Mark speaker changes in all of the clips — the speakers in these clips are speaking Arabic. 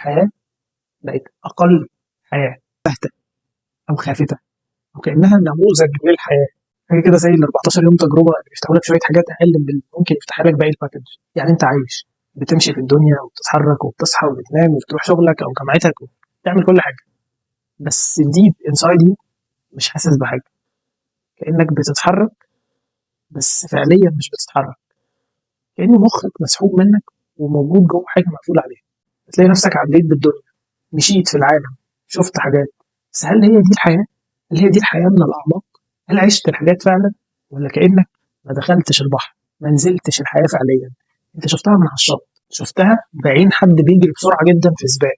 Speaker 1: الحياة بقت أقل حياة باهتة أو خافتة، وكأنها نموذج للحياة، حاجة كده زي ال 14 يوم تجربة اللي بيفتحوا لك شوية حاجات أقل من اللي ممكن يفتح لك باقي الباكج. يعني أنت عايش بتمشي في الدنيا وبتتحرك وبتصحى وبتنام وبتروح شغلك أو جامعتك وبتعمل كل حاجة، بس ديب انسايد يو مش حاسس بحاجة، كأنك بتتحرك بس فعليا مش بتتحرك، كأن مخك مسحوب منك وموجود جوه حاجة مقفول عليها. بتلاقي نفسك عديت بالدنيا، مشيت في العالم، شفت حاجات، بس هل هي دي الحياة؟ هل هي دي الحياة من الأعماق؟ هل عشت الحاجات فعلا؟ ولا كأنك ما دخلتش البحر، ما نزلتش الحياة فعليا؟ انت شفتها من على الشط، شفتها بعين حد بيجري بسرعة جدا في سباق،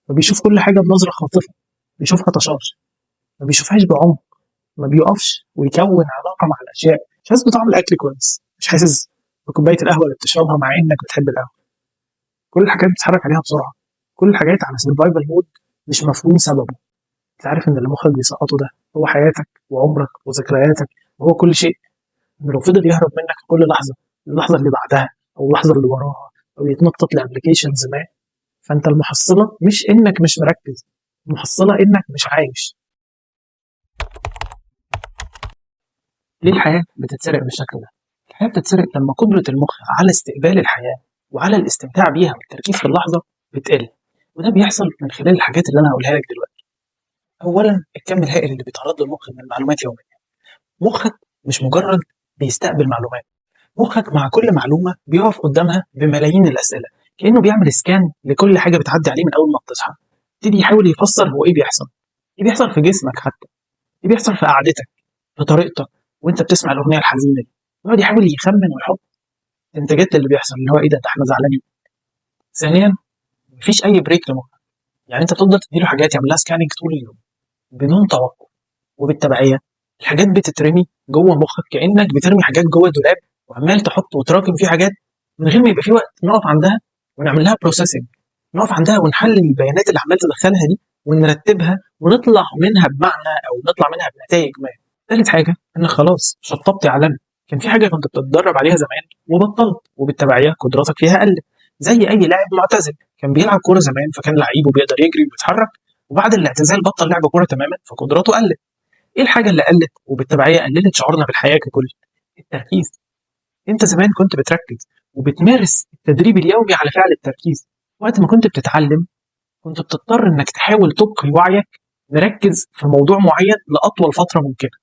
Speaker 1: فبيشوف كل حاجة بنظرة خاطفة، بيشوفها طشاش، ما بيشوفهاش بعمق، ما بيقفش ويكون علاقة مع الأشياء، مش حاسس بطعم الأكل كويس، مش حاسس بكوباية القهوة اللي بتشربها مع إنك بتحب القهوة. كل الحاجات بتتحرك عليها بسرعة، كل الحاجات على سرفايفل مود مش مفهوم سببه. انت عارف ان اللي مخك بيسقطه ده هو حياتك وعمرك وذكرياتك وهو كل شيء. إن لو فضل يهرب منك في كل لحظة، اللحظة اللي بعدها أو اللحظة اللي وراها، أو يتنطط لأبليكيشنز ما، فأنت المحصلة مش إنك مش مركز، المحصلة إنك مش عايش. ليه الحياة بتتسرق بالشكل ده؟ الحياة بتتسرق لما قدرة المخ على استقبال الحياة وعلى الاستمتاع بيها والتركيز في اللحظة بتقل، وده بيحصل من خلال الحاجات اللي أنا هقولها لك دلوقتي. أولا، الكم الهائل اللي بيتعرض للمخ من المعلومات يوميا. مخك مش مجرد بيستقبل معلومات، مخك مع كل معلومة بيقف قدامها بملايين الأسئلة، كأنه بيعمل سكان لكل حاجة بتعدي عليه من أول ما بتصحى. يبتدي يحاول يفسر هو إيه بيحصل، إيه بيحصل في جسمك حتى، إيه بيحصل في قعدتك، في طريقتك وأنت بتسمع الأغنية الحزينة دي. يقعد يحاول يخمن ويحط انتاجات اللي بيحصل، اللي هو إيه ده إحنا زعلانين. ثانيا، مفيش أي بريك لمخك، يعني أنت تفضل تديله حاجات يعمل لها سكاننج طول اليوم بدون توقف، وبالتبعية الحاجات بتترمي جوه مخك كأنك بترمي حاجات جوه دولاب وعمال تحط وتراكم فيه حاجات من غير ما يبقى في وقت نقف عندها ونعمل لها بروسيسنج، نقف عندها ونحلل البيانات اللي عمال تدخلها دي ونرتبها ونطلع منها بمعنى او نطلع منها بنتائج ما. ثالث حاجه انك خلاص شطبت علم، كان في حاجه كنت بتتدرب عليها زمان وبطلت، وبالتبعيه قدراتك فيها قلت. زي اي لاعب معتزل كان بيلعب كوره زمان فكان لعيب وبيقدر يجري وبيتحرك، وبعد الاعتزال بطل لعب كوره تماما فقدراته قلت. ايه الحاجه اللي قلت وبالتبعيه قللت شعورنا بالحياه ككل؟ التركيز. انت زمان كنت بتركز وبتمارس التدريب اليومي على فعل التركيز. وقت ما كنت بتتعلم كنت بتضطر انك تحاول تبقي وعيك مركز في موضوع معين لاطول فتره ممكنه.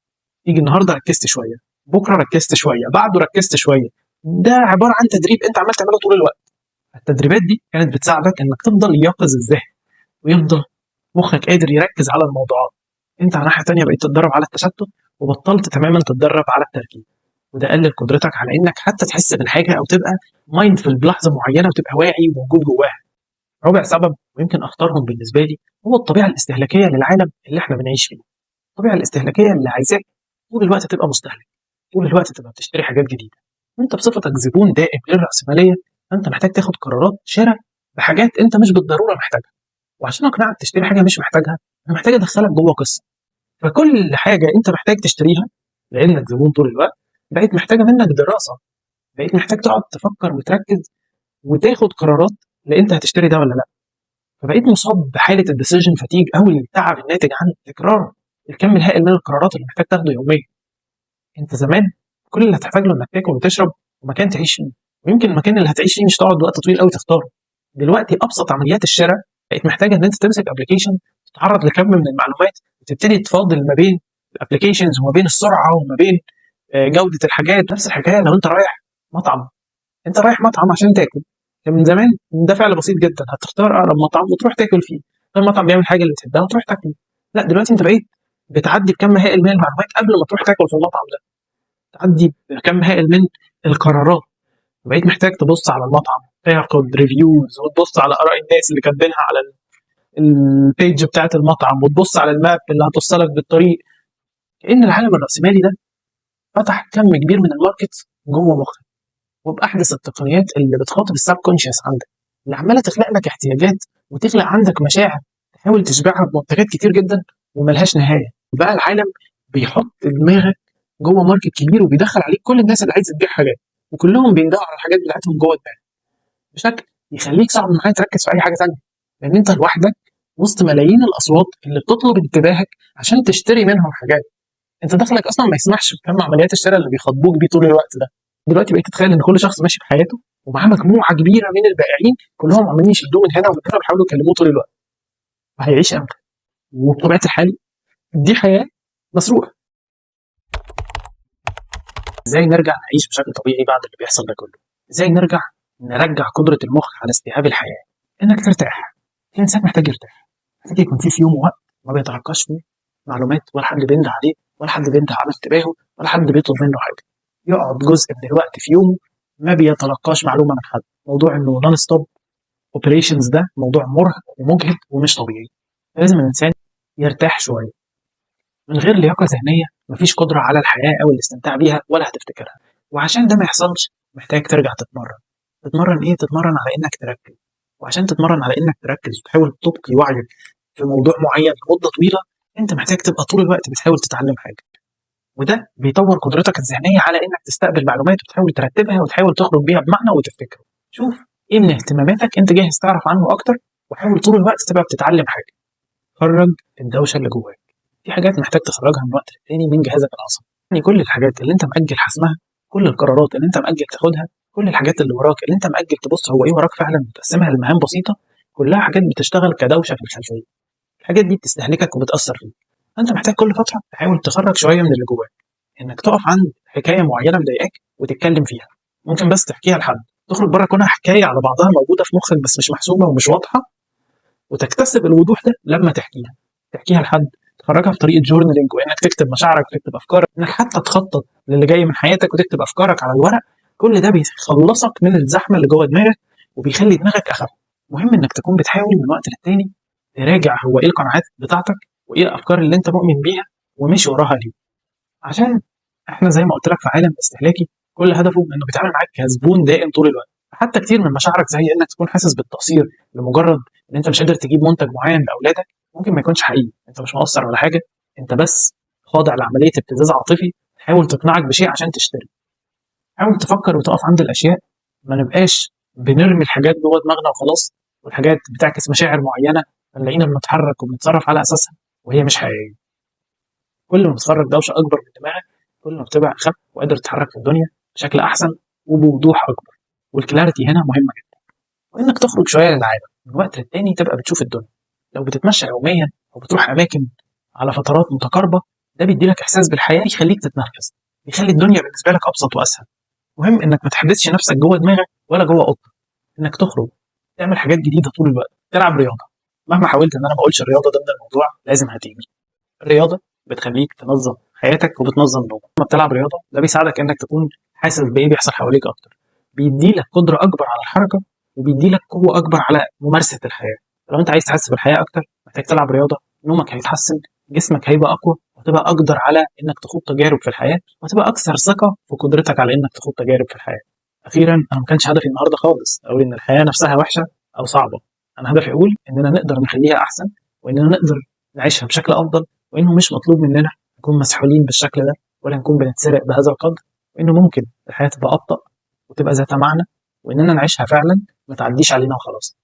Speaker 1: تيجي النهارده ركزت شويه، بكره ركزت شويه، بعده ركزت شويه. ده عباره عن تدريب انت عمال تعمله طول الوقت. التدريبات دي كانت بتساعدك انك تفضل يقظ الذهن ويفضل مخك قادر يركز على الموضوعات. انت على ناحيه تانية بقيت تتدرب على التشتت وبطلت تماما تتدرب على التركيز، وده قلل قدرتك على انك حتى تحس بالحاجه او تبقى مايندفul بلحظه معينه وتبقى واعي وموجود جواها. رابع سبب ويمكن اخطرهم بالنسبه لي هو الطبيعه الاستهلاكيه للعالم اللي احنا بنعيش فيه. الطبيعه الاستهلاكيه اللي عايزاك طول الوقت تبقى مستهلك، طول الوقت تبقى بتشتري حاجات جديده، وانت بصفتك زبون دائم للراسماليه انت محتاج تاخد قرارات شراء بحاجات انت مش بالضروره محتاجها. وعشان اقنعك تشتري حاجه مش محتاجها انا محتاج ادخلك جوه قصه. فكل حاجه انت محتاج تشتريها لانك زبون طول الوقت بقيت محتاجه منك دراسه، بقيت محتاج تقعد تفكر وتركز وتاخد قرارات لان انت هتشتري ده ولا لا. فبقيت مصاب بحاله الديسيجن فاتيج او التعب الناتج عن تكرار الكم الهائل من القرارات اللي محتاج تاخده يوميا. انت زمان كل اللي هتحتاج له انك تاكل وتشرب ومكان تعيش فيه، ويمكن المكان اللي هتعيش فيه مش تقعد وقت طويل قوي تختاره. دلوقتي ابسط عمليات الشراء بقت محتاجه ان انت تمسك ابلكيشن تتعرض لكم من المعلومات وتبتدي تفاضل ما بين الابلكيشنز وما بين السرعه وما بين جوده الحاجات. نفس الحكايه لو انت رايح مطعم، انت رايح مطعم عشان تاكل، كان من زمان ده فعل بسيط جدا، هتختار اقرب مطعم وتروح تاكل فيه، المطعم بيعمل حاجه اللي تحبها وتروح تاكل. لا دلوقتي انت بقيت بتعدي بكم هائل من المعلومات قبل ما تروح تاكل في المطعم ده، تعدي بكم هائل من القرارات. بقيت محتاج تبص على المطعم، تاخد ريفيوز وتبص على اراء الناس اللي كاتبينها على البيج بتاعت المطعم وتبص على الماب اللي هتوصلك بالطريق. كأن العالم الرأسمالي ده فتح كم كبير من الماركت جوه مخك، وبأحدث التقنيات اللي بتخاطب السب كونشس عندك، اللي عماله تخلق لك احتياجات وتخلق عندك مشاعر تحاول تشبعها بمنتجات كتير جدا وملهاش نهايه. بقى العالم بيحط دماغك جوه ماركت كبير وبيدخل عليك كل الناس اللي عايزه تبيع حاجات، وكلهم بيندقوا على الحاجات بتاعتهم جوه دماغك بشكل يخليك صعب معاك تركز في اي حاجه ثانيه. لان انت لوحدك وسط ملايين الاصوات اللي بتطلب انتباهك عشان تشتري منهم حاجات. انت دخلك اصلا ما يسمحش بكم عمليات الشراء اللي بيخاطبوك بيه طول الوقت ده. دلوقتي بقيت تتخيل ان كل شخص ماشي في حياته ومعاه مجموعه كبيره من البائعين كلهم عمالين يشدوه من هنا ومن هنا ويحاولوا يكلموه طول الوقت. وهيعيش امتى؟ وبطبيعه الحال دي حياه مسروقه. ازاي نرجع نعيش بشكل طبيعي بعد اللي بيحصل ده كله؟ ازاي نرجع قدره المخ على استيعاب الحياه؟ انك ترتاح. الانسان محتاج يرتاح، محتاج يكون في يومه وقت ما بيتلقاش فيه معلومات ولا حد بينده عليه ولا حد بينده على انتباهه ولا حد بيطلب منه حاجه. يقعد جزء من الوقت في يومه ما بيتلقاش معلومه من حد. موضوع انه نون ستوب اوبريشنز ده موضوع مرهق ومجهد ومش طبيعي. لازم الانسان يرتاح شويه. من غير لياقه ذهنيه مفيش قدره على الحياه او الاستمتاع بيها ولا هتفتكرها. وعشان ده ما يحصلش محتاج ترجع تتمرن. تتمرن ايه؟ تتمرن على انك تركز. وعشان تتمرن على انك تركز وتحاول تبقي وعيك في موضوع معين لمده طويله، انت محتاج تبقى طول الوقت بتحاول تتعلم حاجه. وده بيطور قدرتك الذهنيه على انك تستقبل معلومات وتحاول ترتبها وتحاول تخرج بيها بمعنى وتفتكره. شوف ايه من اهتماماتك انت جاهز تعرف عنه اكتر، وحاول طول الوقت تبقى بتتعلم حاجه. خرج الدوشه اللي جواك. في حاجات محتاج تخرجها من وقت للتاني من جهازك العصبي. يعني كل الحاجات اللي انت مأجل حسمها، كل القرارات اللي انت مأجل تاخدها، كل الحاجات اللي وراك اللي انت مأجل تبص هو ايه وراك فعلا وتقسمها لمهام بسيطه، كلها حاجات بتشتغل كدوشه في الخلفيه. الحاجات دي بتستهلكك وبتأثر فيك. انت محتاج كل فتره تحاول تخرج شويه من اللي جواك. انك تقف عند حكايه معينه مضايقاك وتتكلم فيها. ممكن بس تحكيها لحد، تخرج بره كونها حكايه على بعضها موجوده في مخك بس مش محسوبه ومش واضحه، وتكتسب الوضوح ده لما تحكيها لحد. تخرجها في طريقه جورنالينج، وانك تكتب مشاعرك وتكتب افكارك، انك حتى تخطط للي جاي من حياتك وتكتب افكارك على الورق. كل ده بيخلصك من الزحمه اللي جوه دماغك وبيخلي دماغك اخف. مهم انك تكون بتحاول من وقت للتاني تراجع هو ايه القناعات بتاعتك وايه الافكار اللي انت مؤمن بيها وماشي وراها ليه. عشان احنا زي ما قلت لك في عالم استهلاكي كل هدفه انه بيتعامل معاك كزبون دائم طول الوقت. حتى كتير من مشاعرك زي انك تكون حاسس بالتقصير لمجرد ان انت مش قادر تجيب منتج معين لاولادك ممكن ما يكونش حقيقي. انت مش مقصر ولا حاجه، انت بس خاضع لعمليه ابتزاز عاطفي تحاول تقنعك بشيء عشان تشتري. حاول تفكر وتقف عند الاشياء. ما نبقاش بنرمي الحاجات جوه دماغنا وخلاص، والحاجات بتعكس مشاعر معينه فنلاقينا بنتحرك وبنتصرف على اساسها وهي مش حقيقيه. كل ما بتخرج دوشه اكبر من دماغك كل ما بتبقى اخف وقادر تتحرك في الدنيا بشكل احسن وبوضوح اكبر. والكلاريتي هنا مهمه جدا. وانك تخرج شويه للعالم من وقت للتاني تبقى بتشوف الدنيا. لو بتتمشى يوميا او بتروح اماكن على فترات متقاربه ده بيديلك احساس بالحياه يخليك تتنفس، يخلي الدنيا بالنسبه لك ابسط واسهل. مهم انك ما تحبسش نفسك جوه دماغك ولا جوه اوضتك. انك تخرج تعمل حاجات جديده طول الوقت، تلعب رياضه. مهما حاولت ان انا ما اقولش الرياضه ضمن الموضوع لازم هتيجي. الرياضه بتخليك تنظم حياتك وبتنظم نومك. لما بتلعب رياضه ده بيساعدك انك تكون حاسس بايه بيحصل حواليك اكتر، بيديلك قدره اكبر على الحركه وبيديلك قوه اكبر على ممارسه الحياه. لو انت عايز تحس بالحياه اكتر محتاج تلعب رياضه. نومك هيتحسن، جسمك هيبقى اقوى، وتبقى اقدر على انك تخوض تجارب في الحياه، وتبقى اكثر ثقه في قدرتك على انك تخوض تجارب في الحياه. اخيرا انا ما كانش هدفي النهارده خالص اقول ان الحياه نفسها وحشه او صعبه. انا هدفي اقول اننا نقدر نخليها احسن، واننا نقدر نعيشها بشكل افضل، وانه مش مطلوب مننا نكون مسحولين بالشكل ده ولا نكون بنتسرق بهذا القدر، وانه ممكن الحياه تبقى ابطا وتبقى ذات معنى، واننا نعيشها فعلا ما تعديش علينا وخلاص.